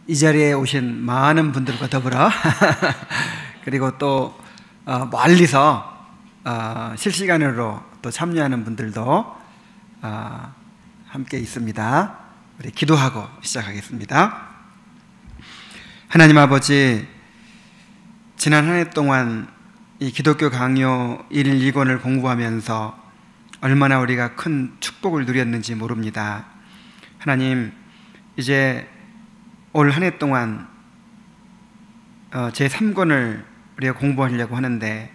이 자리에 오신 많은 분들과 더불어 그리고 또 멀리서 실시간으로 또 참여하는 분들도 함께 있습니다. 우리 기도하고 시작하겠습니다. 하나님 아버지, 지난 한 해 동안 이 기독교 강요 1, 2권을 공부하면서 얼마나 우리가 큰 축복을 누렸는지 모릅니다. 하나님, 이제 올 한 해 동안 제3권을 우리가 공부하려고 하는데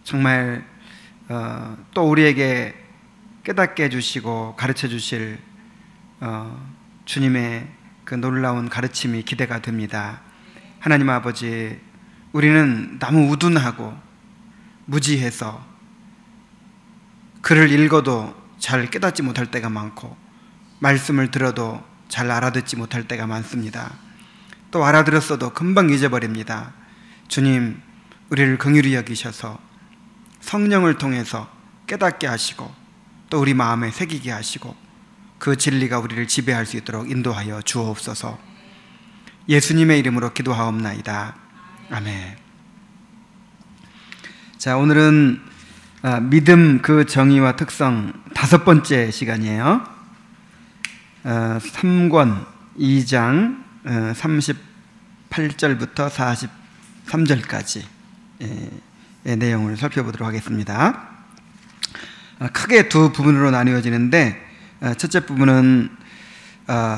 정말 또 우리에게 깨닫게 해주시고 가르쳐 주실 주님의 그 놀라운 가르침이 기대가 됩니다. 하나님 아버지, 우리는 너무 우둔하고 무지해서 글을 읽어도 잘 깨닫지 못할 때가 많고 말씀을 들어도 잘 알아듣지 못할 때가 많습니다. 또 알아들었어도 금방 잊어버립니다. 주님, 우리를 긍휼히 여기셔서 성령을 통해서 깨닫게 하시고 또 우리 마음에 새기게 하시고 그 진리가 우리를 지배할 수 있도록 인도하여 주옵소서. 예수님의 이름으로 기도하옵나이다. 아멘. 자, 오늘은 믿음 그 정의와 특성 5번째 시간이에요. 3권 2장 38절부터 43절까지 내용을 살펴보도록 하겠습니다. 크게 두 부분으로 나누어지는데, 첫째 부분은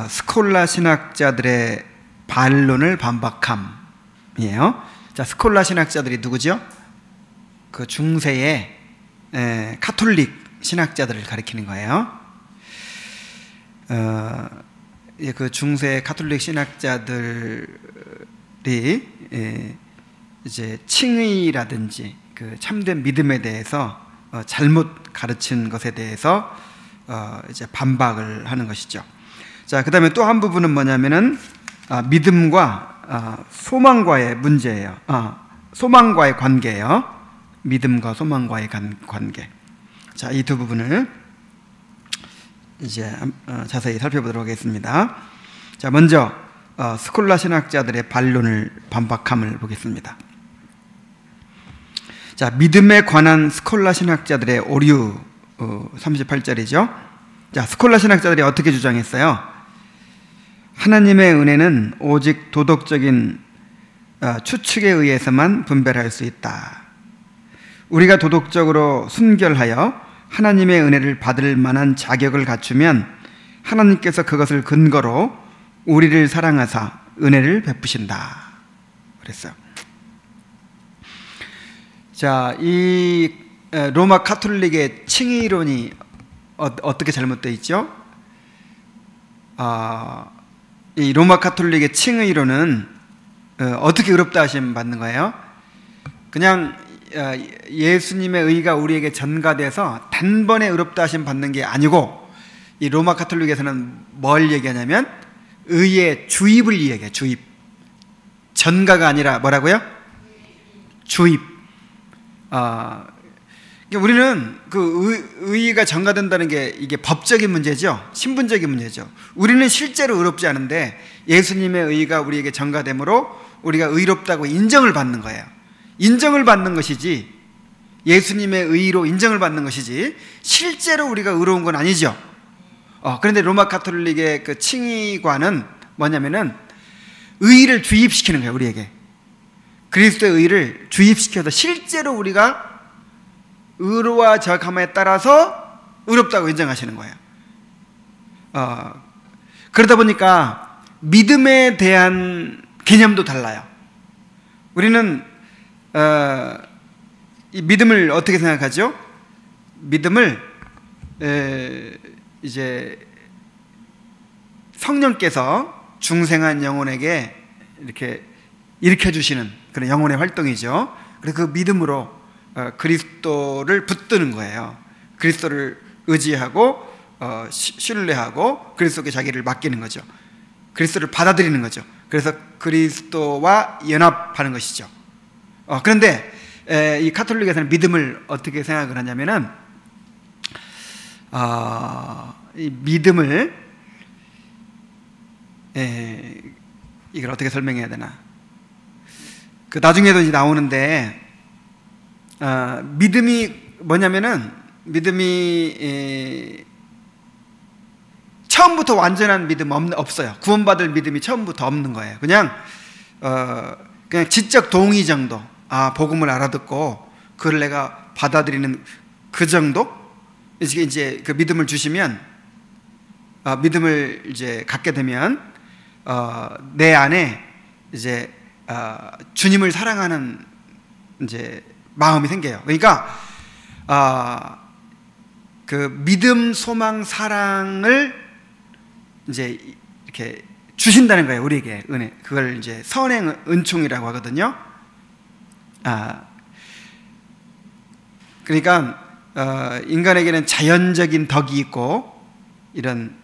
스콜라 신학자들의 반론을 반박함이에요. 자, 스콜라 신학자들이 누구죠? 그 중세의 카톨릭 신학자들을 가리키는 거예요. 그 중세 카톨릭 신학자들이 이제 칭의라든지 그 참된 믿음에 대해서 잘못 가르친 것에 대해서 이제 반박을 하는 것이죠. 자, 그 다음에 또 한 부분은 뭐냐면은 믿음과 소망과의 문제예요. 소망과의 관계예요. 믿음과 소망과의 관계. 자, 이 두 부분을 이제 자세히 살펴보도록 하겠습니다. 자, 먼저 스콜라 신학자들의 반론을 반박함을 보겠습니다. 자, 믿음에 관한 스콜라 신학자들의 오류 38절이죠. 자, 스콜라 신학자들이 어떻게 주장했어요? 하나님의 은혜는 오직 도덕적인 추측에 의해서만 분별할 수 있다. 우리가 도덕적으로 순결하여 하나님의 은혜를 받을 만한 자격을 갖추면 하나님께서 그것을 근거로 우리를 사랑하사 은혜를 베푸신다 그랬어요. 자, 이 로마 카톨릭의 칭의론이 어떻게 잘못되어 있죠? 이 로마 카톨릭의 칭의론은 어떻게 의롭다 하심 받는 거예요? 그냥 예수님의 의가 우리에게 전가돼서 단번에 의롭다 하심 받는 게 아니고, 이 로마 카톨릭에서는 뭘 얘기하냐면 의의 주입을 얘기해요. 주입. 전가가 아니라 뭐라고요? 주입. 우리는 그 의가 전가된다는 게 이게 법적인 문제죠. 신분적인 문제죠. 우리는 실제로 의롭지 않은데 예수님의 의가 우리에게 전가되므로 우리가 의롭다고 인정을 받는 거예요. 인정을 받는 것이지, 예수님의 의로 인정을 받는 것이지 실제로 우리가 의로운 건 아니죠. 그런데 로마 카톨릭의 그 칭의관은 뭐냐면은 의를 주입시키는 거예요. 우리에게 그리스도의 의를 주입시켜서 실제로 우리가 의로워져감에 따라서 의롭다고 인정하시는 거예요. 그러다 보니까 믿음에 대한 개념도 달라요. 우리는 이 믿음을 어떻게 생각하죠? 믿음을 이제 성령께서 중생한 영혼에게 이렇게 일으켜주시는 그런 영혼의 활동이죠. 그래서 그 믿음으로 그리스도를 붙드는 거예요. 그리스도를 의지하고 신뢰하고 그리스도께 자기를 맡기는 거죠. 그리스도를 받아들이는 거죠. 그래서 그리스도와 연합하는 것이죠. 그런데 이 카톨릭에서는 믿음을 어떻게 생각을 하냐면은 이 믿음을 이걸 어떻게 설명해야 되나? 그 나중에도 이제 나오는데, 믿음이 뭐냐면은, 믿음이 처음부터 완전한 믿음 없어요. 구원받을 믿음이 처음부터 없는 거예요. 그냥 지적 동의 정도. 복음을 알아듣고 그걸 내가 받아들이는 그 정도. 이제 그 믿음을 주시면, 믿음을 이제 갖게 되면 내 안에 이제 주님을 사랑하는 이제 마음이 생겨요. 그러니까 그 믿음, 소망, 사랑을 이제 이렇게 주신다는 거예요. 우리에게 은혜. 그걸 이제 선행 은총이라고 하거든요. 그러니까 인간에게는 자연적인 덕이 있고 이런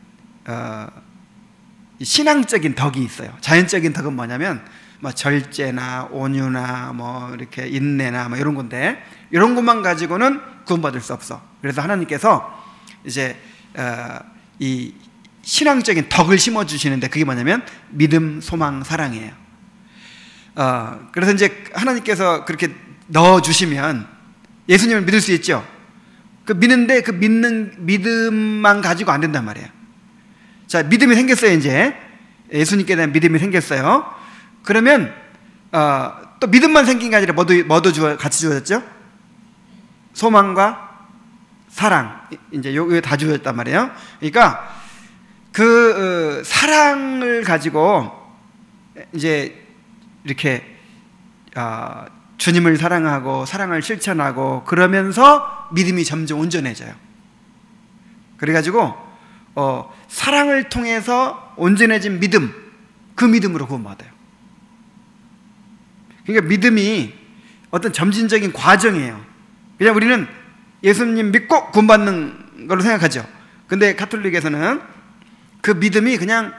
신앙적인 덕이 있어요. 자연적인 덕은 뭐냐면 뭐 절제나 온유나 뭐 이렇게 인내나 뭐 이런 건데, 이런 것만 가지고는 구원받을 수 없어. 그래서 하나님께서 이제 이 신앙적인 덕을 심어 주시는데, 그게 뭐냐면 믿음, 소망, 사랑이에요. 그래서 이제 하나님께서 그렇게 넣어 주시면 예수님을 믿을 수 있죠. 그 믿는데 그 믿음만 가지고 안 된단 말이에요. 자, 믿음이 생겼어요. 이제 예수님께 대한 믿음이 생겼어요. 그러면 또 믿음만 생긴 게 아니라 뭐도 같이 주어졌죠? 소망과 사랑, 이제 요게 다 주어졌단 말이에요. 그러니까 그 사랑을 가지고 이제 이렇게 주님을 사랑하고 사랑을 실천하고 그러면서 믿음이 점점 온전해져요. 그래가지고 사랑을 통해서 온전해진 믿음, 그 믿음으로 구원받아요. 그러니까 믿음이 어떤 점진적인 과정이에요. 그냥 우리는 예수님 믿고 구원받는 걸로 생각하죠. 근데 가톨릭에서는 그 믿음이 그냥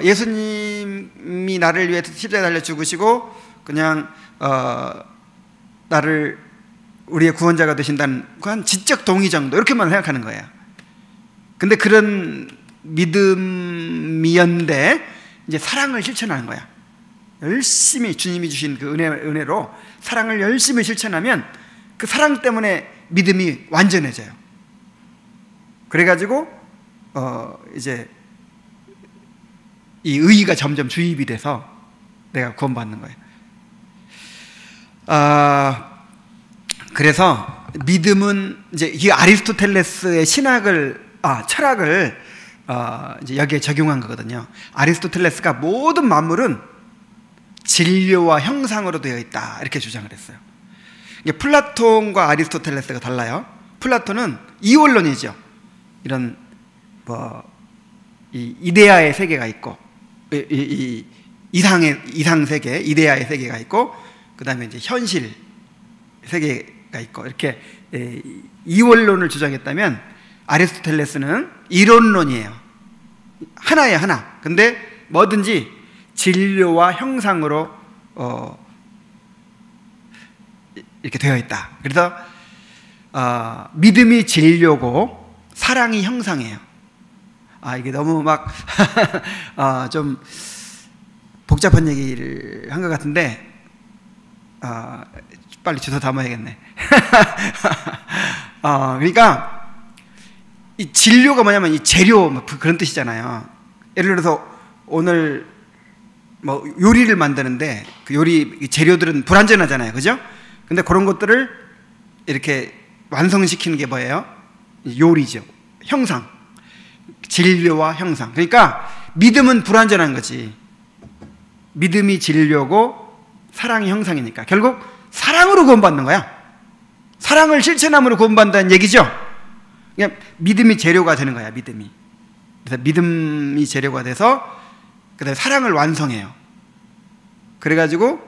예수님이 나를 위해 십자가에 달려 죽으시고 그냥 나를 우리의 구원자가 되신다는 한 지적 동의 정도, 이렇게만 생각하는 거예요. 근데 그런 믿음이었는데 이제 사랑을 실천하는 거야. 열심히 주님이 주신 그 은혜로 사랑을 열심히 실천하면 그 사랑 때문에 믿음이 완전해져요. 그래가지고 이제 이 의의가 점점 주입이 돼서 내가 구원받는 거예요. 그래서 믿음은 이제 이 아리스토텔레스의 철학을 이제 여기에 적용한 거거든요. 아리스토텔레스가 모든 만물은 진료와 형상으로 되어 있다, 이렇게 주장을 했어요. 플라톤과 아리스토텔레스가 달라요. 플라톤은 이원론이죠. 이런 이 이데아의 세계가 있고, 이 이상 세계, 이데아의 세계가 있고, 그 다음에 이제 현실 세계가 있고, 이렇게 이원론을 주장했다면 아리스토텔레스는 이론론이에요. 하나예요, 하나. 근데 뭐든지 진료와 형상으로 이렇게 되어 있다. 그래서 믿음이 진료고 사랑이 형상이에요. 이게 너무 막 좀 복잡한 얘기를 한 것 같은데 빨리 주워 담아야겠네. 그러니까 이 진료가 뭐냐면 이 재료, 그런 뜻이잖아요. 예를 들어서 오늘 뭐 요리를 만드는데 그 요리 재료들은 불완전하잖아요, 그죠? 근데 그런 것들을 이렇게 완성시키는 게 뭐예요? 요리죠. 형상, 진료와 형상. 그러니까 믿음은 불완전한 거지. 믿음이 진료고 사랑이 형상이니까 결국 사랑으로 구원받는 거야. 사랑을 실천함으로 구원받는다는 얘기죠. 그냥 믿음이 재료가 되는 거야. 믿음이. 그래서 믿음이 재료가 돼서 그다음에 사랑을 완성해요. 그래가지고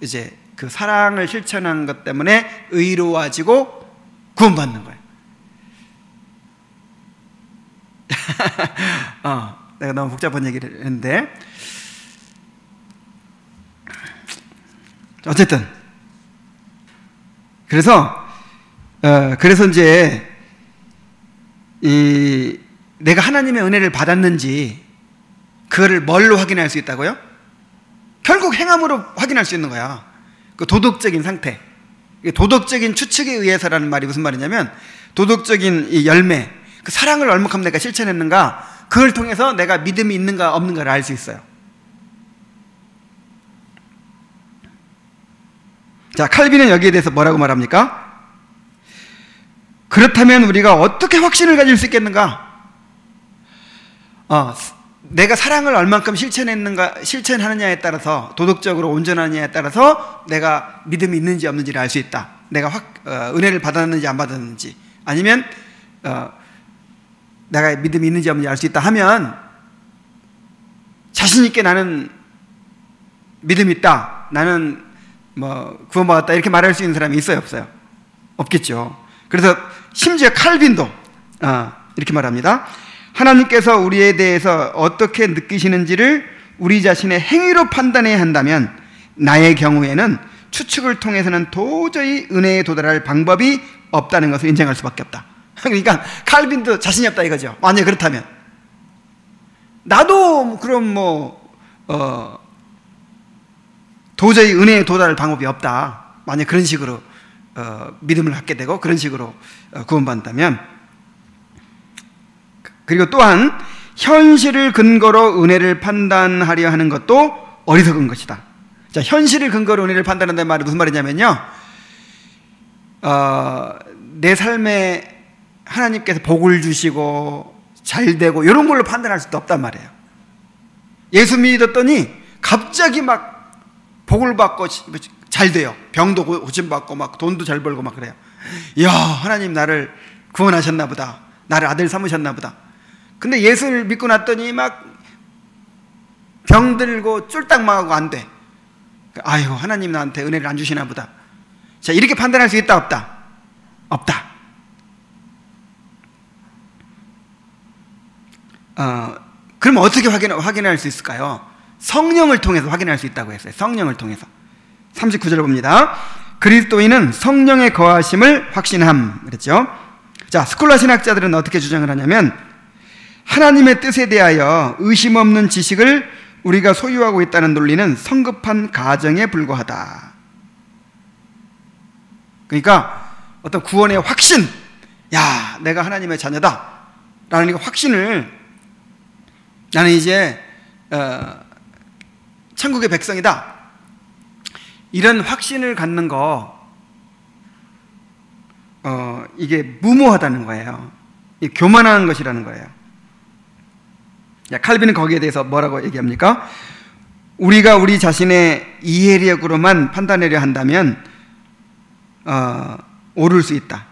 이제 그 사랑을 실천한 것 때문에 의로워지고 구원받는 거예요. 내가 너무 복잡한 얘기를 했는데 어쨌든 그래서 이제 내가 하나님의 은혜를 받았는지 그거를 뭘로 확인할 수 있다고요? 결국 행함으로 확인할 수 있는 거야. 그 도덕적인 상태. 도덕적인 추측에 의해서라는 말이 무슨 말이냐면, 도덕적인 이 열매, 그 사랑을 얼마큼 내가 실천했는가, 그걸 통해서 내가 믿음이 있는가 없는가를 알 수 있어요. 자, 칼빈은 여기에 대해서 뭐라고 말합니까? 그렇다면 우리가 어떻게 확신을 가질 수 있겠는가? 내가 사랑을 얼만큼 실천하느냐에 따라서, 도덕적으로 온전하느냐에 따라서 내가 믿음이 있는지 없는지를 알 수 있다. 내가 은혜를 받았는지 안 받았는지, 아니면 내가 믿음이 있는지 없는지 알 수 있다 하면, 자신 있게 나는 믿음이 있다, 나는 구원받았다, 이렇게 말할 수 있는 사람이 있어요, 없어요? 없겠죠. 그래서 심지어 칼빈도 이렇게 말합니다. 하나님께서 우리에 대해서 어떻게 느끼시는지를 우리 자신의 행위로 판단해야 한다면, 나의 경우에는 추측을 통해서는 도저히 은혜에 도달할 방법이 없다는 것을 인정할 수밖에 없다. 그러니까 칼빈도 자신이 없다 이거죠. 만약에 그렇다면 나도 그럼 도저히 은혜에 도달할 방법이 없다. 만약 그런 식으로 믿음을 갖게 되고 그런 식으로 구원받는다면, 그리고 또한 현실을 근거로 은혜를 판단하려 하는 것도 어리석은 것이다. 자, 현실을 근거로 은혜를 판단한다는 말이 무슨 말이냐면요, 내 삶에 하나님께서 복을 주시고 잘 되고 이런 걸로 판단할 수도 없단 말이에요. 예수 믿었더니 갑자기 막 복을 받고 잘 돼요. 병도 고침받고 막 돈도 잘 벌고 막 그래요. 이야, 하나님 나를 구원하셨나 보다, 나를 아들 삼으셨나 보다. 근데 예수를 믿고 났더니 막 병들고 쫄딱 망하고 안 돼. 아유, 하나님 나한테 은혜를 안 주시나 보다. 자, 이렇게 판단할 수 있다 없다? 없다. 그럼 어떻게 확인할 수 있을까요? 성령을 통해서 확인할 수 있다고 했어요. 성령을 통해서. 39절 봅니다. 그리스도인은 성령의 거하심을 확신함 그랬죠. 자, 스콜라 신학자들은 어떻게 주장을 하냐면, 하나님의 뜻에 대하여 의심 없는 지식을 우리가 소유하고 있다는 논리는 성급한 가정에 불과하다. 그러니까 어떤 구원의 확신, 야, 내가 하나님의 자녀다 라는 이 확신을, 나는 이제 천국의 백성이다, 이런 확신을 갖는 거, 이게 무모하다는 거예요. 이게 교만한 것이라는 거예요. 자, 칼빈은 거기에 대해서 뭐라고 얘기합니까? 우리가 우리 자신의 이해력으로만 판단하려 한다면 오를 수 있다.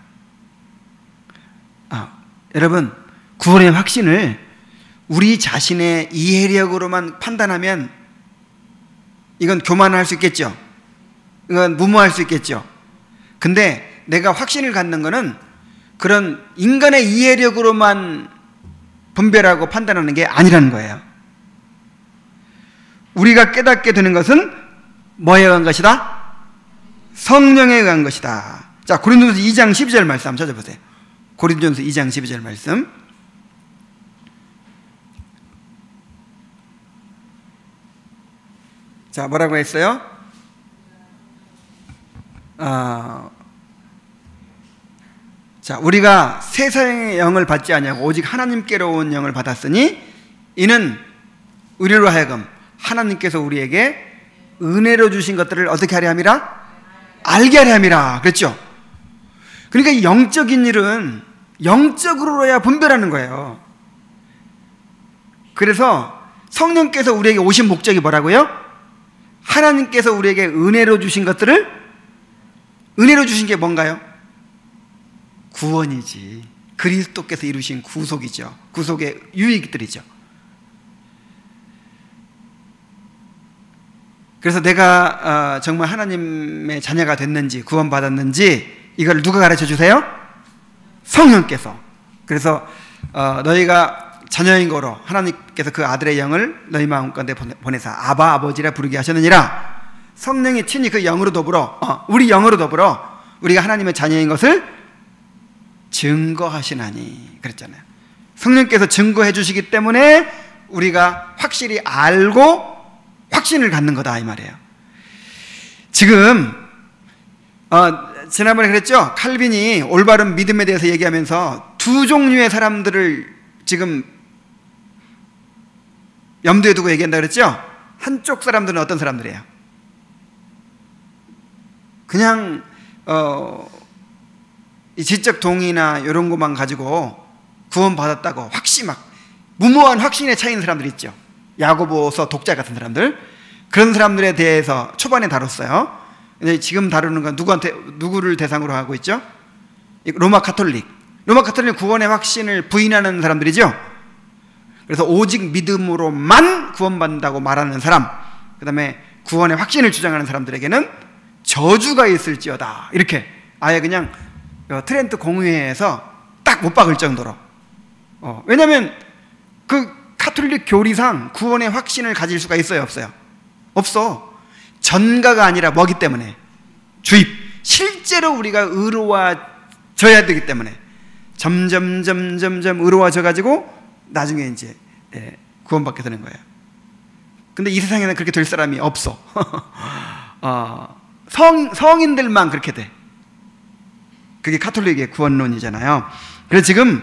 여러분, 구원의 확신을 우리 자신의 이해력으로만 판단하면 이건 교만할 수 있겠죠. 이건 무모할 수 있겠죠. 근데 내가 확신을 갖는 거는 그런 인간의 이해력으로만 분별하고 판단하는 게 아니라는 거예요. 우리가 깨닫게 되는 것은 뭐에 의한 것이다? 성령에 의한 것이다. 자, 고린도전서 2장 12절 말씀 한번 찾아보세요. 고린도전서 2장 12절 말씀. 자, 뭐라고 했어요? 자, 우리가 세상의 영을 받지 아니하고 오직 하나님께로 온 영을 받았으니 이는 우리로 하여금 하나님께서 우리에게 은혜로 주신 것들을 어떻게 하려 함이라? 알게 하려 함이라. 그랬죠? 그러니까 이 영적인 일은 영적으로야 분별하는 거예요. 그래서 성령께서 우리에게 오신 목적이 뭐라고요? 하나님께서 우리에게 은혜로 주신 것들을, 은혜로 주신 게 뭔가요? 구원이지. 그리스도께서 이루신 구속이죠. 구속의 유익들이죠. 그래서 내가 정말 하나님의 자녀가 됐는지, 구원받았는지, 이걸 누가 가르쳐 주세요? 성령께서. 그래서 너희가 자녀인 거로 하나님께서 그 아들의 영을 너희 마음 가운데 보내사 아바 아버지라 부르게 하셨느니라. 성령이 친히 그 영으로 더불어 우리 영으로 더불어 우리가 하나님의 자녀인 것을 증거하시나니 그랬잖아요. 성령께서 증거해 주시기 때문에 우리가 확실히 알고 확신을 갖는 거다 이 말이에요. 지금 지난번에 그랬죠? 칼빈이 올바른 믿음에 대해서 얘기하면서 두 종류의 사람들을 지금 염두에 두고 얘기한다 그랬죠? 한쪽 사람들은 어떤 사람들이에요? 그냥 이 지적 동의나 이런 것만 가지고 구원받았다고 막 무모한 확신에 차 있는 사람들 있죠. 야고보서 독자 같은 사람들, 그런 사람들에 대해서 초반에 다뤘어요. 근데 지금 다루는 건 누구를 대상으로 하고 있죠? 로마 가톨릭 구원의 확신을 부인하는 사람들이죠. 그래서 오직 믿음으로만 구원받는다고 말하는 사람, 그 다음에 구원의 확신을 주장하는 사람들에게는 저주가 있을지어다, 이렇게 아예 그냥 트렌트 공회에서 딱 못 박을 정도로. 왜냐하면 그 가톨릭 교리상 구원의 확신을 가질 수가 있어요, 없어요? 없어. 전가가 아니라 뭐기 때문에? 주입. 실제로 우리가 의로워져야 되기 때문에 점점 의로워져 가지고 나중에 이제 구원받게 되는 거예요. 근데 이 세상에는 그렇게 될 사람이 없어. 성인들만 그렇게 돼. 그게 가톨릭의 구원론이잖아요. 그래서 지금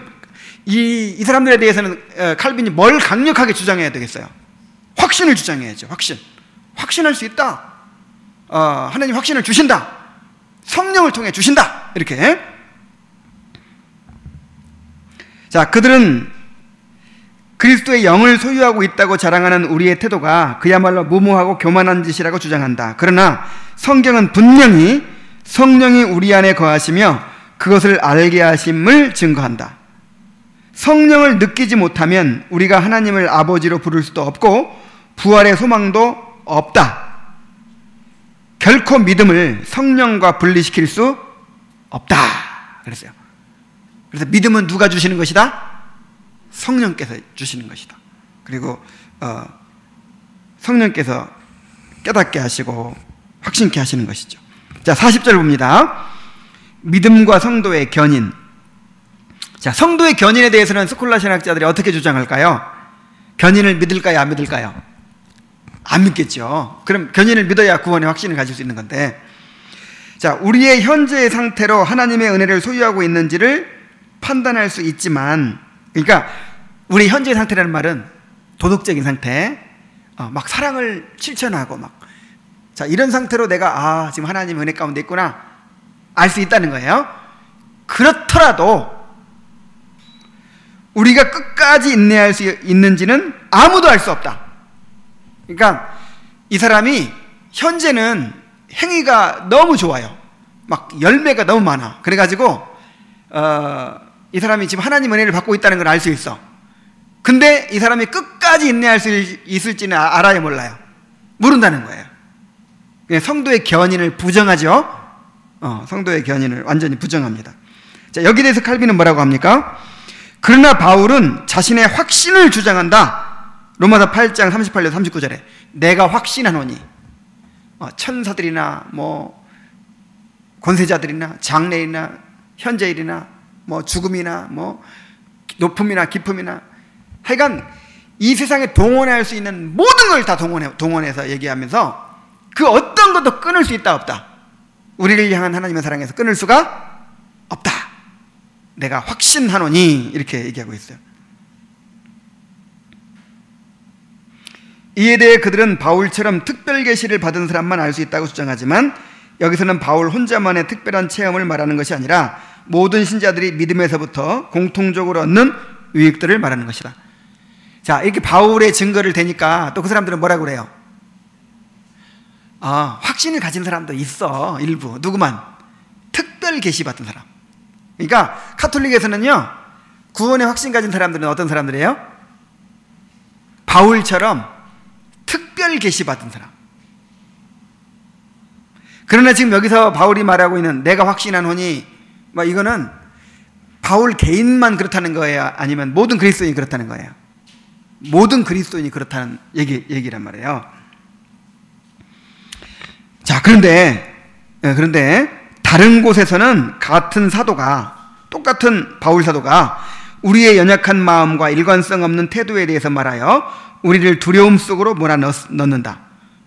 이 사람들에 대해서는 칼빈이 뭘 강력하게 주장해야 되겠어요? 확신을 주장해야죠. 확신할 수 있다. 하나님 확신을 주신다. 성령을 통해 주신다. 이렇게. 자, 그들은 그리스도의 영을 소유하고 있다고 자랑하는 우리의 태도가 그야말로 무모하고 교만한 짓이라고 주장한다. 그러나 성경은 분명히 성령이 우리 안에 거하시며 그것을 알게 하심을 증거한다. 성령을 느끼지 못하면 우리가 하나님을 아버지로 부를 수도 없고 부활의 소망도 없다. 결코 믿음을 성령과 분리시킬 수 없다. 그랬어요. 그래서 믿음은 누가 주시는 것이다? 성령께서 주시는 것이다. 그리고 성령께서 깨닫게 하시고 확신케 하시는 것이죠. 자, 40절 봅니다. 믿음과 성도의 견인. 자, 성도의 견인에 대해서는 스콜라 신학자들이 어떻게 주장할까요? 견인을 믿을까요, 안 믿을까요? 안 믿겠죠. 그럼 견인을 믿어야 구원의 확신을 가질 수 있는 건데, 자, 우리의 현재의 상태로 하나님의 은혜를 소유하고 있는지를 판단할 수 있지만, 그러니까 우리 현재의 상태라는 말은 도덕적인 상태, 막 사랑을 실천하고 자, 이런 상태로 내가 지금 하나님 은혜 가운데 있구나 알 수 있다는 거예요. 그렇더라도 우리가 끝까지 인내할 수 있는지는 아무도 알 수 없다. 그러니까 이 사람이 현재는 행위가 너무 좋아요. 막 열매가 너무 많아. 그래가지고 이 사람이 지금 하나님 은혜를 받고 있다는 걸 알 수 있어. 근데 이 사람이 끝까지 인내할 수 있을지는 알아요, 몰라요? 모른다는 거예요. 성도의 견인을 부정하죠. 성도의 견인을 완전히 부정합니다. 자, 여기에 대해서 칼빈은 뭐라고 합니까? 그러나 바울은 자신의 확신을 주장한다. 로마서 8장 38절 39절에 내가 확신하노니, 천사들이나 권세자들이나 장래이나 현재일이나 죽음이나 높음이나 깊음이나, 하여간 이 세상에 동원할 수 있는 모든 걸 다 동원해서 얘기하면서 그 어떤 것도 끊을 수 있다 없다. 우리를 향한 하나님의 사랑에서 끊을 수가 없다. 내가 확신하노니, 이렇게 얘기하고 있어요. 이에 대해 그들은 바울처럼 특별 계시를 받은 사람만 알 수 있다고 주장하지만, 여기서는 바울 혼자만의 특별한 체험을 말하는 것이 아니라 모든 신자들이 믿음에서부터 공통적으로 얻는 유익들을 말하는 것이다. 자, 이렇게 바울의 증거를 대니까 또 그 사람들은 뭐라고 그래요? 확신을 가진 사람도 있어. 일부. 누구만? 특별 계시 받은 사람. 그러니까 가톨릭에서는요, 구원의 확신 가진 사람들은 어떤 사람들이에요? 바울처럼 특별 계시 받은 사람. 그러나 지금 여기서 바울이 말하고 있는 내가 확신하노니, 이거는 바울 개인만 그렇다는 거예요? 아니면 모든 그리스도인이 그렇다는 거예요? 모든 그리스도인이 그렇다는 얘기란 말이에요. 자, 그런데 다른 곳에서는 같은 사도가, 똑같은 바울 사도가 우리의 연약한 마음과 일관성 없는 태도에 대해서 말하여 우리를 두려움 속으로 몰아넣는다.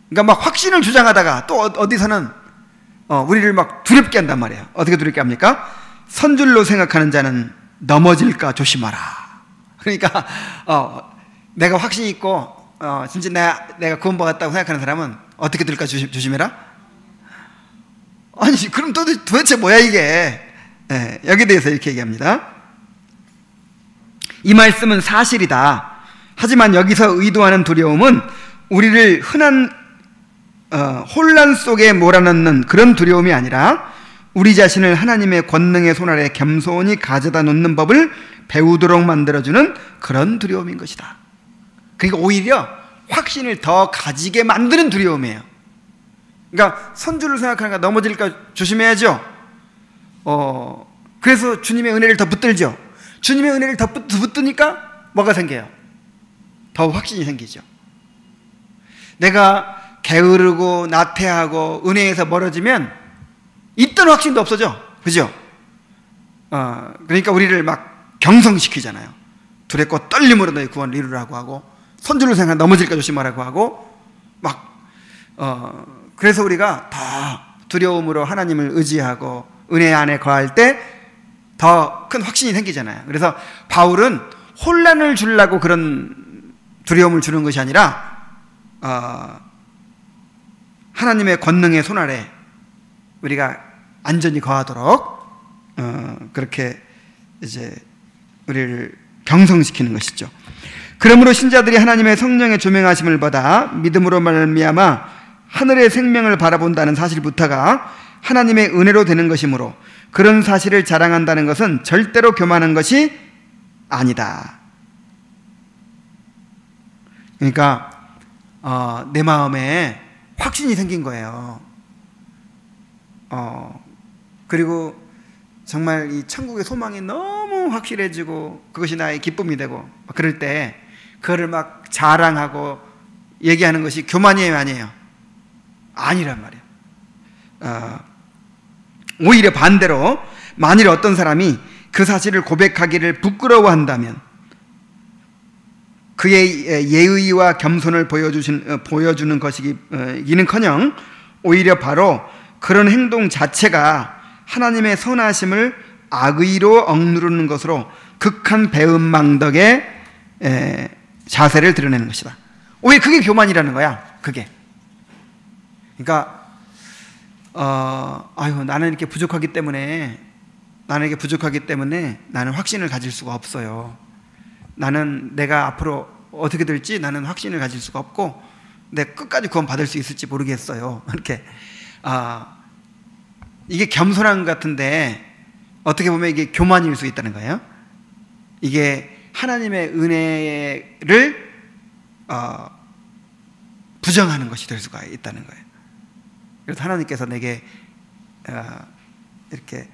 그러니까 막 확신을 주장하다가 또 어디서는 우리를 막 두렵게 한단 말이에요. 어떻게 두렵게 합니까? 선줄로 생각하는 자는 넘어질까 조심하라. 그러니까 내가 확신이 있고 진짜 내가 구원받았다고 생각하는 사람은 어떻게 될까 조심해라? 아니 그럼 도대체 뭐야 이게? 여기에 대해서 이렇게 얘기합니다. 이 말씀은 사실이다. 하지만 여기서 의도하는 두려움은 우리를 흔한 혼란 속에 몰아넣는 그런 두려움이 아니라 우리 자신을 하나님의 권능의 손 아래 겸손히 가져다 놓는 법을 배우도록 만들어주는 그런 두려움인 것이다. 그러니까 오히려 확신을 더 가지게 만드는 두려움이에요. 그러니까 선줄을 생각하니까 넘어질까 조심해야죠. 그래서 주님의 은혜를 더 붙들죠. 주님의 은혜를 더 붙드니까 뭐가 생겨요? 더 확신이 생기죠. 내가 게으르고 나태하고 은혜에서 멀어지면 있던 확신도 없어져. 그죠? 그러니까 우리를 막 경성시키잖아요. 두렵고 떨림으로 너희 구원을 이루라고 하고, 선줄로 생각 넘어질까 조심하라고 하고, 그래서 우리가 더 두려움으로 하나님을 의지하고 은혜 안에 거할 때 더 큰 확신이 생기잖아요. 그래서 바울은 혼란을 주려고 그런 두려움을 주는 것이 아니라 하나님의 권능의 손 아래 우리가 안전히 거하도록 그렇게 이제 우리를 경성시키는 것이죠. 그러므로 신자들이 하나님의 성령의 조명하심을 받아 믿음으로 말미암아 하늘의 생명을 바라본다는 사실부터가 하나님의 은혜로 되는 것이므로 그런 사실을 자랑한다는 것은 절대로 교만한 것이 아니다. 그러니까 내 마음에 확신이 생긴 거예요. 그리고 정말 이 천국의 소망이 너무 확실해지고 그것이 나의 기쁨이 되고 그럴 때 그거를 막 자랑하고 얘기하는 것이 교만이에요, 아니에요? 아니란 말이에요. 오히려 반대로 만일 어떤 사람이 그 사실을 고백하기를 부끄러워한다면 그의 예의와 겸손을 보여주는 것이기는커녕 오히려 바로 그런 행동 자체가 하나님의 선하심을 악의로 억누르는 것으로 극한 배은망덕의 자세를 드러내는 것이다. 오히려 그게 교만이라는 거야. 그게. 그러니까 나는 이렇게 부족하기 때문에 나는 확신을 가질 수가 없어요. 나는 내가 앞으로 어떻게 될지 나는 확신을 가질 수가 없고 내 끝까지 구원 받을 수 있을지 모르겠어요. 이렇게 이게 겸손한 것 같은데 어떻게 보면 이게 교만일 수 있다는 거예요. 이게 하나님의 은혜를 부정하는 것이 될 수가 있다는 거예요. 그래서 하나님께서 내게 이렇게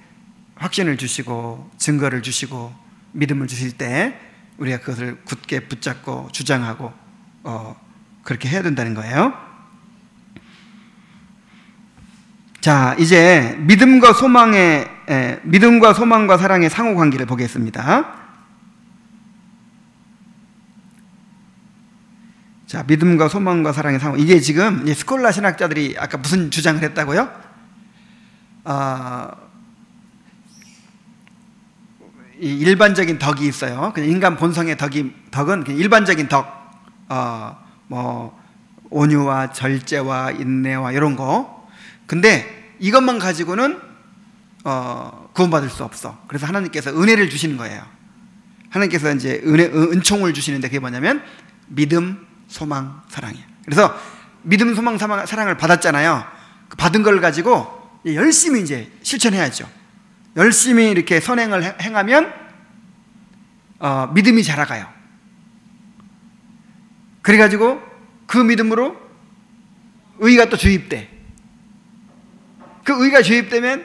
확신을 주시고 증거를 주시고 믿음을 주실 때 우리가 그것을 굳게 붙잡고 주장하고 그렇게 해야 된다는 거예요. 자, 이제 믿음과 소망과 사랑의 상호 관계를 보겠습니다. 자, 믿음과 소망과 사랑의 상호. 이게 지금 스콜라 신학자들이 아까 무슨 주장을 했다고요? 이 일반적인 덕이 있어요. 그냥 인간 본성의 덕은 그냥 일반적인 덕, 온유와 절제와 인내와 이런 거. 근데 이것만 가지고는 구원받을 수 없어. 그래서 하나님께서 은혜를 주시는 거예요. 하나님께서 이제 은총을 주시는데 그게 뭐냐면 믿음, 소망, 사랑이에요. 그래서 믿음, 소망, 사랑을 받았잖아요. 그 받은 걸 가지고 열심히 이제 실천해야죠. 열심히 이렇게 선행을 행하면 믿음이 자라가요. 그래가지고 그 믿음으로 의가 또 주입돼. 그 의가 주입되면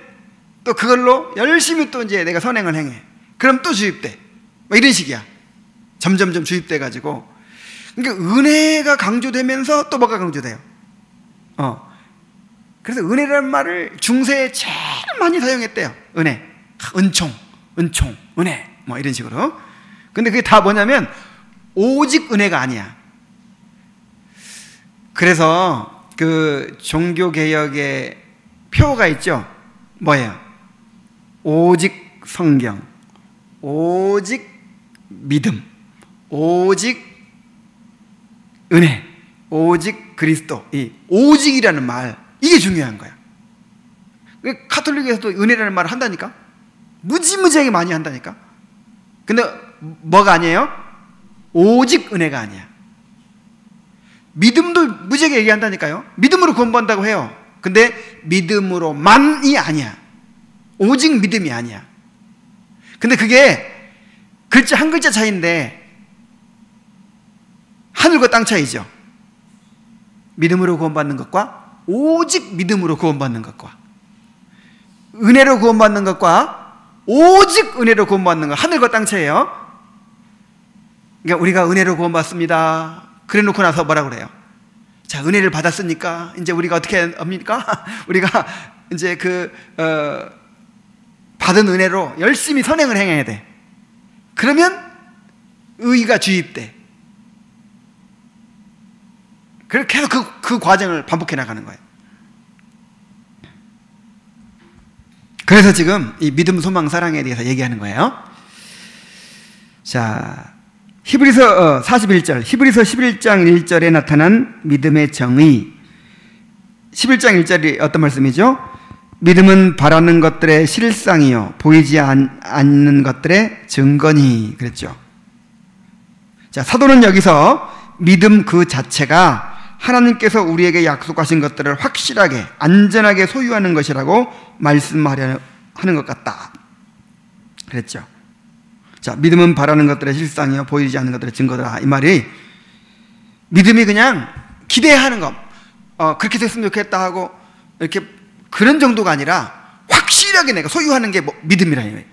또 그걸로 열심히 또 이제 내가 선행을 행해. 그럼 또 주입돼. 뭐 이런 식이야. 점점점 주입돼가지고. 그러니까 은혜가 강조되면서 또 뭐가 강조돼요? 그래서 은혜라는 말을 중세에 제일 많이 사용했대요. 은혜, 은총, 은혜, 뭐 이런 식으로. 근데 그게 다 뭐냐면 오직 은혜가 아니야. 그래서 그 종교개혁의 표가 있죠. 뭐예요? 오직 성경, 오직 믿음, 오직 은혜, 오직 그리스도. 이 오직이라는 말, 이게 중요한 거야. 카톨릭에서도 은혜라는 말을 한다니까? 무지무지하게 많이 한다니까? 근데 뭐가 아니에요? 오직 은혜가 아니야. 믿음도 무지하게 얘기한다니까요? 믿음으로 구원받는다고 해요. 근데 믿음으로만이 아니야. 오직 믿음이 아니야. 근데 그게 글자 한 글자 차이인데 하늘과 땅 차이죠. 믿음으로 구원받는 것과 오직 믿음으로 구원받는 것과 은혜로 구원받는 것과 오직 은혜로 구원받는 것, 하늘과 땅 차이예요. 그러니까 우리가 은혜로 구원받습니다. 그래 놓고 나서 뭐라 그래요? 자, 은혜를 받았으니까 이제 우리가 어떻게 합니까? 우리가 이제 받은 은혜로 열심히 선행을 행해야 돼. 그러면 의의가 주입돼. 그렇게 계속 그 과정을 반복해 나가는 거예요. 그래서 지금 이 믿음, 소망, 사랑에 대해서 얘기하는 거예요. 자, 히브리서 41절, 히브리서 11장 1절에 나타난 믿음의 정의. 11장 1절이 어떤 말씀이죠? 믿음은 바라는 것들의 실상이요 보이지 않는 것들의 증거니, 그랬죠. 자, 사도는 여기서 믿음 그 자체가 하나님께서 우리에게 약속하신 것들을 확실하게 안전하게 소유하는 것이라고 말씀하려 하는 것 같다, 그랬죠. 자, 믿음은 바라는 것들의 실상이요 보이지 않는 것들의 증거다. 이 말이 믿음이 그냥 기대하는 것, 그렇게 됐으면 좋겠다 하고 이렇게 그런 정도가 아니라 확실하게 내가 소유하는 게 믿음이라는 거예요.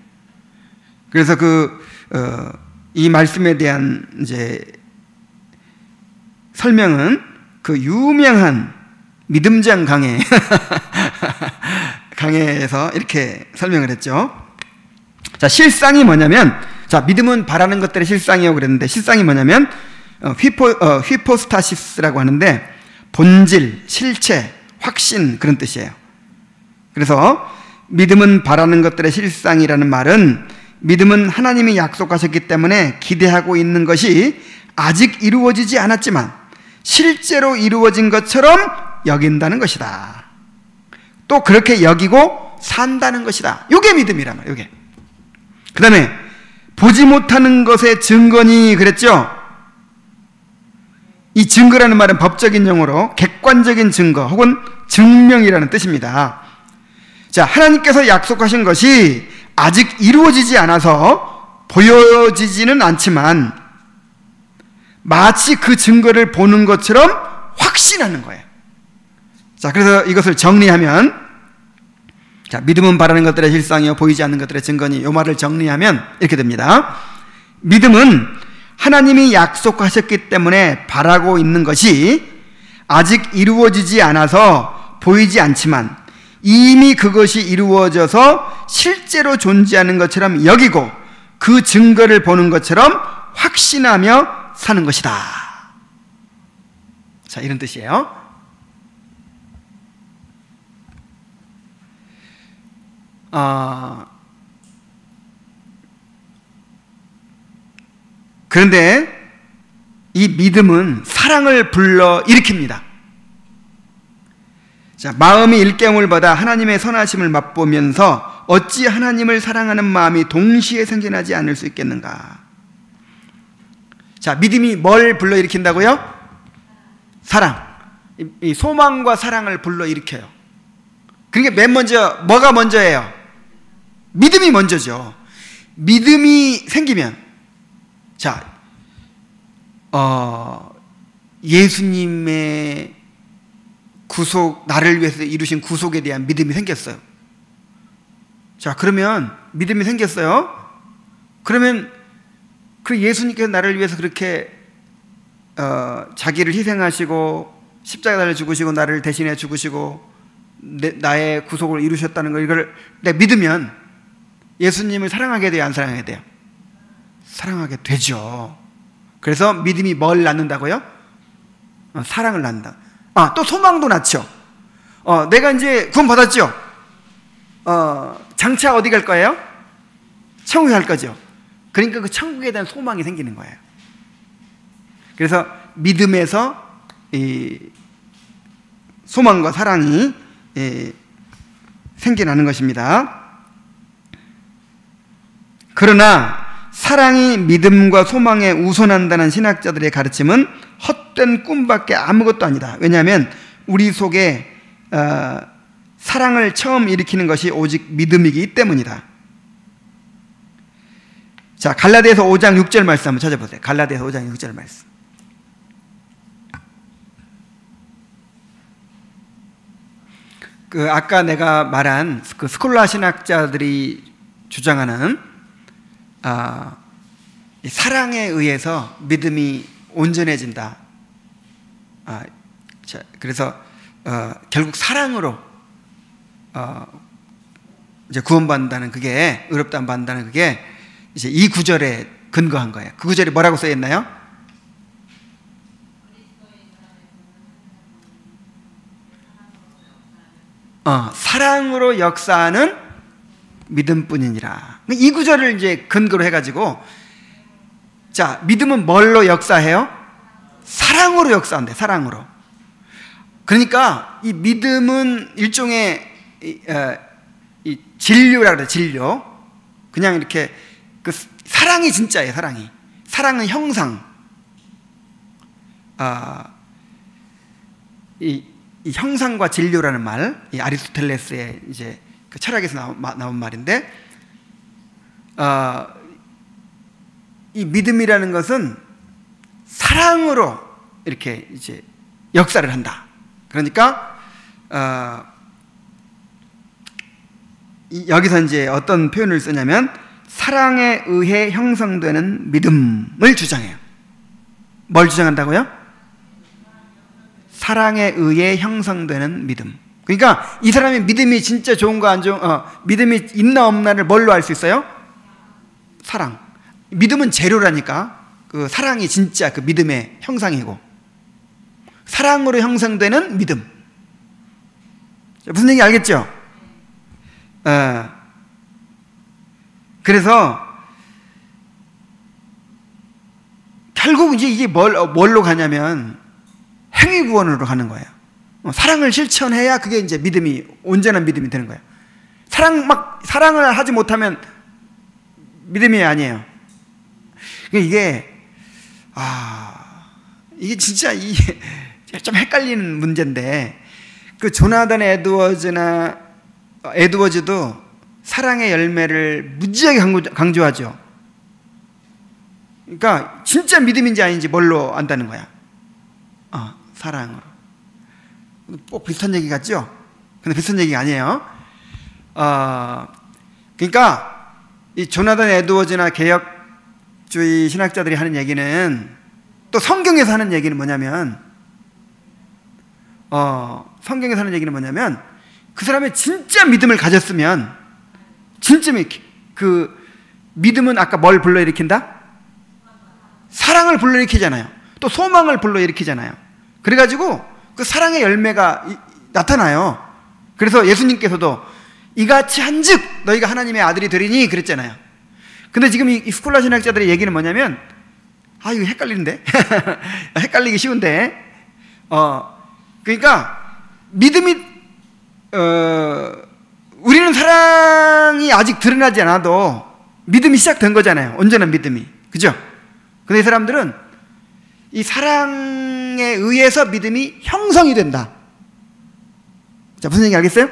그래서 이 말씀에 대한 이제 설명은 그 유명한 믿음장 강해 강해에서 이렇게 설명을 했죠. 자, 실상이 뭐냐면, 자, 믿음은 바라는 것들의 실상이요 그랬는데, 실상이 뭐냐면 휘포스타시스라고 하는데 본질, 실체, 확신, 그런 뜻이에요. 그래서 믿음은 바라는 것들의 실상이라는 말은 믿음은 하나님이 약속하셨기 때문에 기대하고 있는 것이 아직 이루어지지 않았지만 실제로 이루어진 것처럼 여긴다는 것이다. 또 그렇게 여기고 산다는 것이다. 이게 믿음이란 말이에요. 이게. 그 다음에 보지 못하는 것의 증거니, 그랬죠. 이 증거라는 말은 법적인 용어로 객관적인 증거 혹은 증명이라는 뜻입니다. 자, 하나님께서 약속하신 것이 아직 이루어지지 않아서 보여지지는 않지만 마치 그 증거를 보는 것처럼 확신하는 거예요. 자, 그래서 이것을 정리하면, 자, 믿음은 바라는 것들의 실상이요 보이지 않는 것들의 증거니, 이 말을 정리하면 이렇게 됩니다. 믿음은 하나님이 약속하셨기 때문에 바라고 있는 것이 아직 이루어지지 않아서 보이지 않지만 이미 그것이 이루어져서 실제로 존재하는 것처럼 여기고 그 증거를 보는 것처럼 확신하며 사는 것이다. 자, 이런 뜻이에요. 그런데 이 믿음은 사랑을 불러 일으킵니다. 자, 마음이 일깨움을 받아 하나님의 선하심을 맛보면서 어찌 하나님을 사랑하는 마음이 동시에 생겨나지 않을 수 있겠는가. 자, 믿음이 뭘 불러일으킨다고요? 사랑. 이 소망과 사랑을 불러일으켜요. 그러니까 맨 먼저 뭐가 먼저예요? 믿음이 먼저죠. 믿음이 생기면, 자, 예수님의 구속, 나를 위해서 이루신 구속에 대한 믿음이 생겼어요. 자, 그러면 믿음이 생겼어요. 그러면 그 예수님께서 나를 위해서 그렇게 자기를 희생하시고 십자가를 죽으시고 나를 대신해 죽으시고 나의 구속을 이루셨다는 걸, 이걸 내가 믿으면 예수님을 사랑하게 돼요, 안 사랑하게 돼요? 사랑하게 되죠. 그래서 믿음이 뭘 낳는다고요? 사랑을 낳는다. 또 소망도 낳죠. 내가 이제 구원 받았죠. 장차 어디 갈 거예요? 천국에 갈 거죠. 그러니까 그 천국에 대한 소망이 생기는 거예요. 그래서 믿음에서 이 소망과 사랑이 생겨나는 것입니다. 그러나 사랑이 믿음과 소망에 우선한다는 신학자들의 가르침은 헛된 꿈밖에 아무것도 아니다. 왜냐하면 우리 속에 사랑을 처음 일으키는 것이 오직 믿음이기 때문이다. 자, 갈라디아서 5장 6절 말씀 한번 찾아보세요. 갈라디아서 5장 6절 말씀. 아까 내가 말한 그 스콜라 신학자들이 주장하는 사랑에 의해서 믿음이 온전해진다. 그래서 결국 사랑으로 이제 구원받는다는, 그게 의롭다함 받는다는, 그게 이제 이 구절에 근거한 거예요. 그 구절이 뭐라고 써 있나요? 사랑으로 역사하는 믿음뿐이니라. 이 구절을 이제 근거로 해가지고, 자, 믿음은 뭘로 역사해요? 사랑으로 역사한대. 사랑으로. 그러니까 이 믿음은 일종의 이 진료라 그래. 진료. 그냥 이렇게 그 사랑이 진짜예요. 사랑은 형상. 이 형상과 진료라는 말, 이 아리스토텔레스의 이제 그 철학에서 나온 말인데, 이 믿음이라는 것은 사랑으로 이렇게 이제 역사를 한다. 그러니까 여기서 이제 어떤 표현을 쓰냐면 사랑에 의해 형성되는 믿음을 주장해요. 뭘 주장한다고요? 사랑에 의해 형성되는 믿음. 그러니까 이 사람의 믿음이 진짜 좋은가 안 좋은, 믿음이 있나 없나를 뭘로 알 수 있어요? 사랑. 믿음은 재료라니까. 그 사랑이 진짜 그 믿음의 형상이고, 사랑으로 형성되는 믿음. 무슨 얘기 알겠죠? 그래서 결국 이제 이게 뭘로 가냐면 행위 구원으로 가는 거예요. 사랑을 실천해야 그게 이제 믿음이, 온전한 믿음이 되는 거예요. 사랑을 하지 못하면 믿음이 아니에요. 이게 진짜 이게 좀 헷갈리는 문제인데, 그 조나단 에드워즈도 사랑의 열매를 무지하게 강조하죠. 그러니까 진짜 믿음인지 아닌지 뭘로 안다는 거야? 사랑으로. 꼭 비슷한 얘기 같죠? 근데 비슷한 얘기가 아니에요. 그러니까 이 조나단 에드워즈나 개혁주의 신학자들이 하는 얘기는, 또 성경에서 하는 얘기는 뭐냐면, 그 사람의 진짜 믿음을 가졌으면, 진짜 그 믿음은 아까 뭘 불러일으킨다? 사랑을 불러일으키잖아요. 또 소망을 불러일으키잖아요. 그래가지고 그 사랑의 열매가 나타나요. 그래서 예수님께서도 이같이 한즉 너희가 하나님의 아들이 되리니 그랬잖아요. 근데 지금 이 스콜라 신학자들의 얘기는 뭐냐면, 이거 헷갈리는데? 헷갈리기 쉬운데, 그러니까 믿음이, 우리는 사랑이 아직 드러나지 않아도 믿음이 시작된 거잖아요. 온전한 믿음이. 그죠? 근데 이 사람들은 이 사랑에 의해서 믿음이 형성이 된다. 자, 무슨 얘기 알겠어요?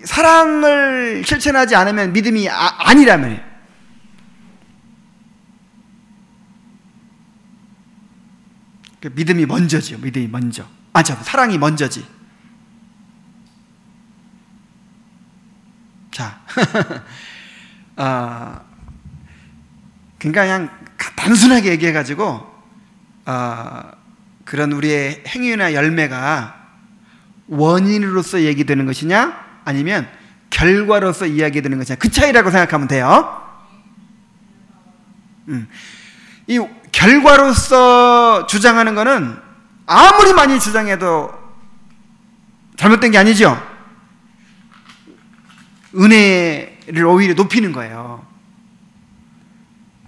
사랑을 실천하지 않으면 믿음이 아니라면, 믿음이 먼저죠. 믿음이 먼저. 사랑이 먼저지. 자, 그러니까 그냥 단순하게 얘기해가지고, 그런 우리의 행위나 열매가 원인으로서 얘기되는 것이냐, 아니면 결과로서 이야기되는 것이냐, 그 차이라고 생각하면 돼요. 이 결과로서 주장하는 거는 아무리 많이 주장해도 잘못된 게 아니죠. 은혜를 오히려 높이는 거예요.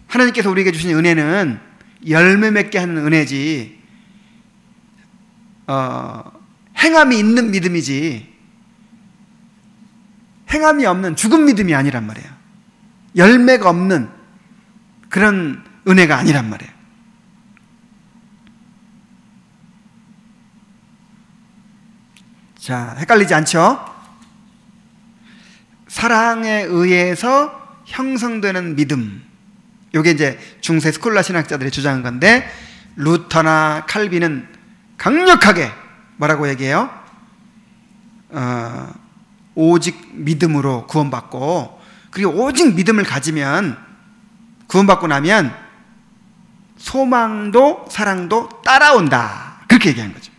하나님께서 우리에게 주신 은혜는 열매 맺게 하는 은혜지, 행함이 있는 믿음이지 행함이 없는 죽은 믿음이 아니란 말이에요. 열매가 없는 그런 은혜가 아니란 말이에요. 자, 헷갈리지 않죠? 사랑에 의해서 형성되는 믿음, 이게 이제 중세 스콜라 신학자들이 주장한 건데, 루터나 칼빈은 강력하게 뭐라고 얘기해요? 오직 믿음으로 구원받고, 그리고 오직 믿음을 가지면, 구원받고 나면 소망도 사랑도 따라온다, 그렇게 얘기한 거죠.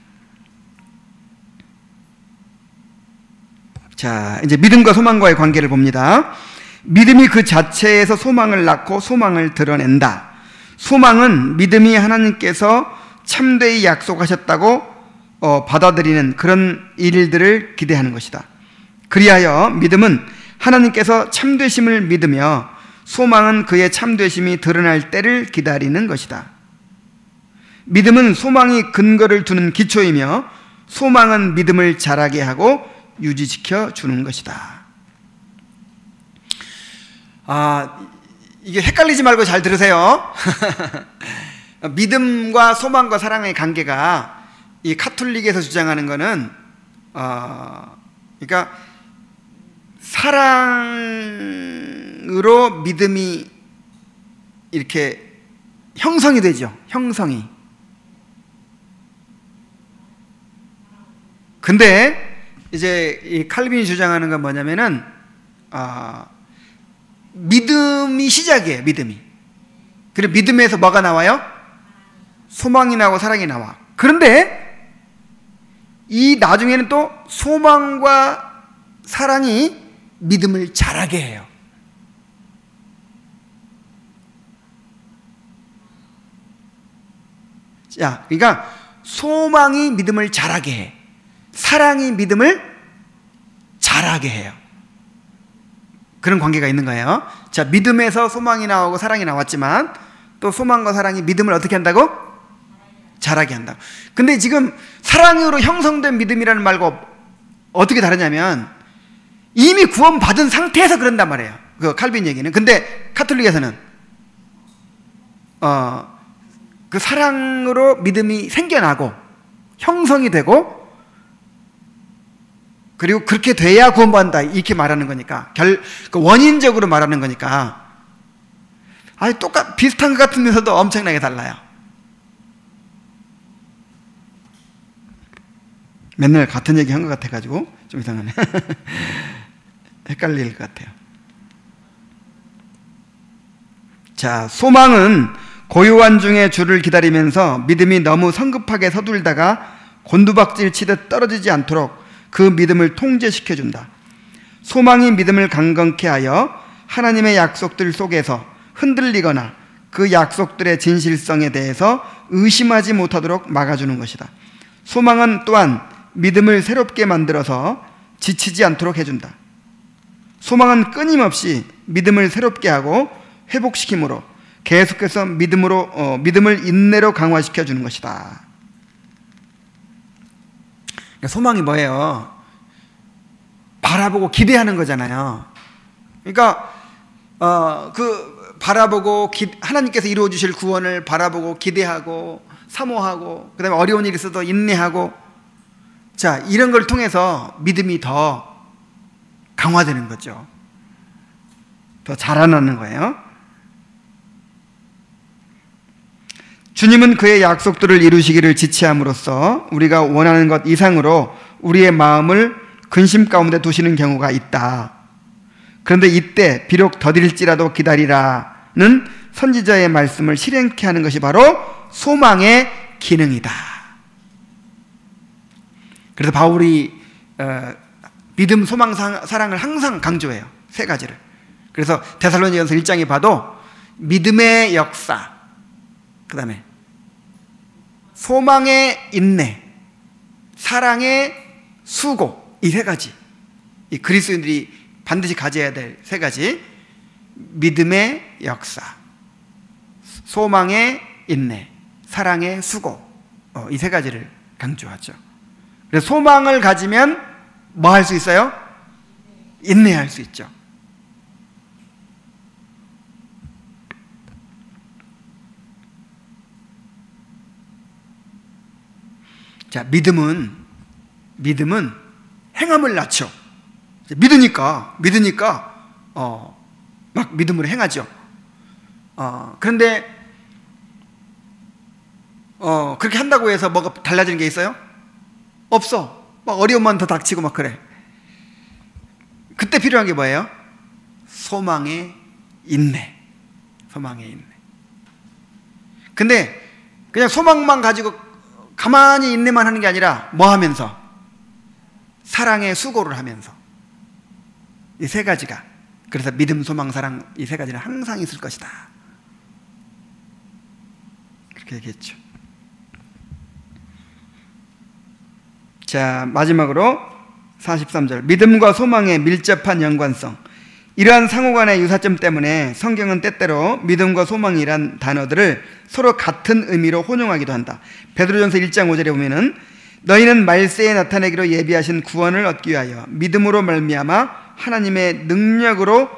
자, 이제 믿음과 소망과의 관계를 봅니다. 믿음이 그 자체에서 소망을 낳고 소망을 드러낸다. 소망은 믿음이 하나님께서 참되이 약속하셨다고 받아들이는 그런 일들을 기대하는 것이다. 그리하여 믿음은 하나님께서 참되심을 믿으며, 소망은 그의 참되심이 드러날 때를 기다리는 것이다. 믿음은 소망이 근거를 두는 기초이며, 소망은 믿음을 자라게 하고 유지시켜 주는 것이다. 이게 헷갈리지 말고 잘 들으세요. 믿음과 소망과 사랑의 관계가 이 카톨릭에서 주장하는 거는 그러니까 사랑으로 믿음이 이렇게 형성이 되죠. 형성이. 근데 이제 이 칼빈이 주장하는 건 뭐냐면은 믿음이 시작이에요. 믿음이. 그리고 믿음에서 뭐가 나와요? 소망이 나오고 사랑이 나와. 그런데 이 나중에는 또 소망과 사랑이 믿음을 자라게 해요. 자, 그러니까 소망이 믿음을 자라게 해. 사랑이 믿음을 자라게 해요. 그런 관계가 있는 거예요. 자, 믿음에서 소망이 나오고 사랑이 나왔지만 또 소망과 사랑이 믿음을 어떻게 한다고? 자라게 한다. 근데 지금 사랑으로 형성된 믿음이라는 말과 어떻게 다르냐면, 이미 구원받은 상태에서 그런단 말이에요. 그 칼빈 얘기는. 근데 카톨릭에서는 그 사랑으로 믿음이 생겨나고 형성이 되고, 그리고 그렇게 돼야 구원받는다, 이렇게 말하는 거니까, 그 원인적으로 말하는 거니까, 비슷한 것 같으면서도 엄청나게 달라요. 맨날 같은 얘기 한 것 같아가지고 좀 이상하네. 헷갈릴 것 같아요. 자, 소망은 고요한 중에 주를 기다리면서 믿음이 너무 성급하게 서둘다가 곤두박질 치듯 떨어지지 않도록 그 믿음을 통제시켜준다. 소망이 믿음을 강건케 하여 하나님의 약속들 속에서 흔들리거나 그 약속들의 진실성에 대해서 의심하지 못하도록 막아주는 것이다. 소망은 또한 믿음을 새롭게 만들어서 지치지 않도록 해준다. 소망은 끊임없이 믿음을 새롭게 하고 회복시키므로 계속해서 믿음을 인내로 강화시켜 주는 것이다. 소망이 뭐예요? 바라보고 기대하는 거잖아요. 그러니까 바라보고 하나님께서 이루어 주실 구원을 바라보고 기대하고 사모하고, 그 다음에 어려운 일이 있어도 인내하고, 자, 이런 걸 통해서 믿음이 더 강화되는 거죠. 더 자라나는 거예요. 주님은 그의 약속들을 이루시기를 지체함으로써 우리가 원하는 것 이상으로 우리의 마음을 근심 가운데 두시는 경우가 있다. 그런데 이때 비록 더딜지라도 기다리라는 선지자의 말씀을 실행케 하는 것이 바로 소망의 기능이다. 그래서 바울이 믿음, 소망, 사랑을 항상 강조해요. 세 가지를. 그래서 데살로니가서 1장에 봐도 믿음의 역사, 그 다음에 소망의 인내, 사랑의 수고, 이 세 가지, 이 그리스도인들이 반드시 가져야 될 세 가지, 믿음의 역사, 소망의 인내, 사랑의 수고, 이 세 가지를 강조하죠. 그래서 소망을 가지면 뭐 할 수 있어요? 인내할 수 있죠. 자, 믿음은 행함을 낳죠. 믿으니까 막 믿음으로 행하죠. 그런데 그렇게 한다고 해서 뭐가 달라지는 게 있어요? 없어. 막 어려움만 더 닥치고 막 그래. 그때 필요한 게 뭐예요? 소망의 인내. 소망의 인내. 근데 그냥 소망만 가지고 가만히 인내만 하는 게 아니라 뭐 하면서? 사랑의 수고를 하면서. 이 세 가지가, 그래서 믿음, 소망, 사랑, 이 세 가지는 항상 있을 것이다, 그렇게 얘기했죠. 자, 마지막으로 43절, 믿음과 소망의 밀접한 연관성. 이러한 상호간의 유사점 때문에 성경은 때때로 믿음과 소망이란 단어들을 서로 같은 의미로 혼용하기도 한다. 베드로전서 1장 5절에 보면은 너희는 말세에 나타내기로 예비하신 구원을 얻기 위하여 믿음으로 말미암아 하나님의 능력으로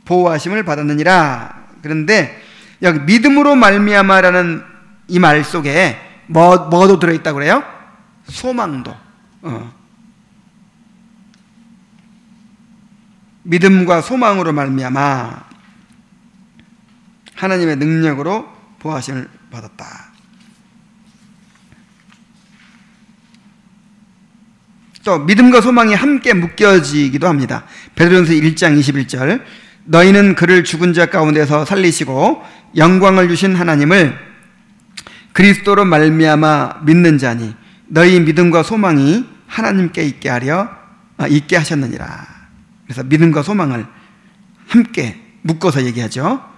보호하심을 받았느니라. 그런데 여기 믿음으로 말미암아라는 이 말 속에 뭐도 들어있다고 그래요? 소망도. 믿음과 소망으로 말미암아 하나님의 능력으로 보호하심을 받았다. 또 믿음과 소망이 함께 묶여지기도 합니다. 베드로전서 1장 21절, 너희는 그를 죽은 자 가운데서 살리시고 영광을 주신 하나님을 그리스도로 말미암아 믿는 자니 너희 믿음과 소망이 하나님께 있게 하셨느니라. 그래서 믿음과 소망을 함께 묶어서 얘기하죠.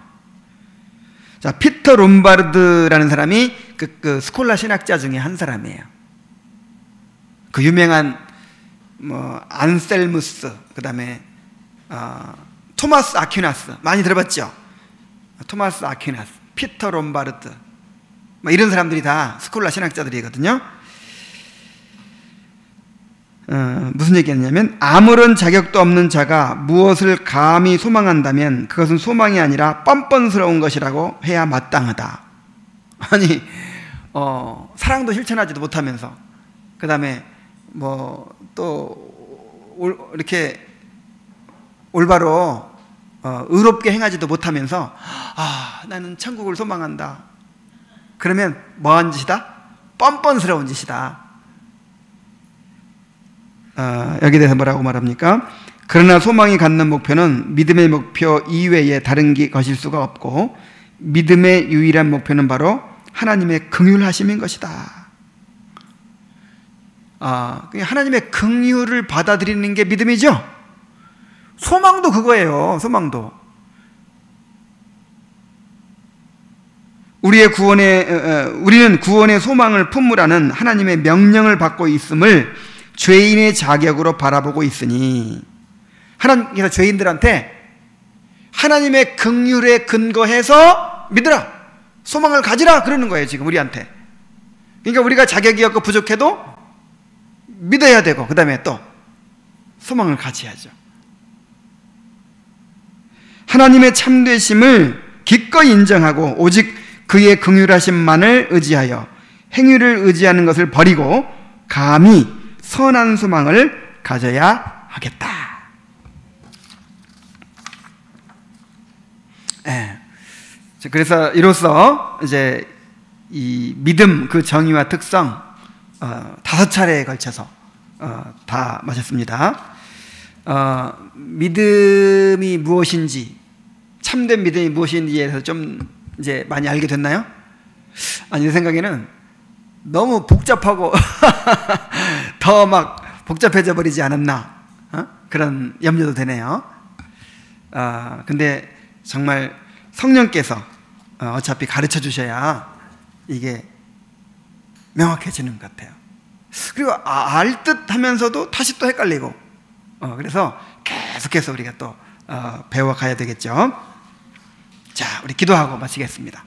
자, 피터 롬바르드라는 사람이 그 스콜라 신학자 중에 한 사람이에요. 그 유명한 안셀무스, 그 다음에 토마스 아퀴나스, 많이 들어봤죠? 토마스 아퀴나스, 피터 롬바르드, 이런 사람들이 다 스콜라 신학자들이거든요. 무슨 얘기였냐면, 아무런 자격도 없는 자가 무엇을 감히 소망한다면 그것은 소망이 아니라 뻔뻔스러운 것이라고 해야 마땅하다. 아니, 사랑도 실천하지도 못하면서, 그 다음에 또 이렇게 올바로 의롭게 행하지도 못하면서 나는 천국을 소망한다. 그러면 뭐한 짓이다? 뻔뻔스러운 짓이다. 여기에 대해서 뭐라고 말합니까? 그러나 소망이 갖는 목표는 믿음의 목표 이외에 다른 것일 수가 없고 믿음의 유일한 목표는 바로 하나님의 긍휼하심인 것이다. 하나님의 긍휼을 받아들이는 게 믿음이죠. 소망도 그거예요. 소망도 우리는 구원의 소망을 품으라는 하나님의 명령을 받고 있음을 죄인의 자격으로 바라보고 있으니, 하나님께서 죄인들한테 하나님의 긍휼에 근거해서 믿으라, 소망을 가지라 그러는 거예요, 지금 우리한테. 그러니까 우리가 자격이 없고 부족해도 믿어야 되고, 그 다음에 또 소망을 가져야죠. 하나님의 참되심을 기꺼이 인정하고 오직 그의 긍휼하심만을 의지하여 행위를 의지하는 것을 버리고 감히 선한 소망을 가져야 하겠다. 그래서 이로써 이제 이 믿음 그 정의와 특성 5차례에 걸쳐서 다 마쳤습니다. 믿음이 무엇인지, 참된 믿음이 무엇인지에 대해서 좀 이제 많이 알게 됐나요? 아니, 내 생각에는 너무 복잡하고 더 막 복잡해져 버리지 않았나? 그런 염려도 되네요. 근데 정말 성령께서 어차피 가르쳐 주셔야 이게 명확해지는 것 같아요. 그리고 알 듯 하면서도 다시 또 헷갈리고, 그래서 계속해서 우리가 또 배워가야 되겠죠. 자, 우리 기도하고 마치겠습니다.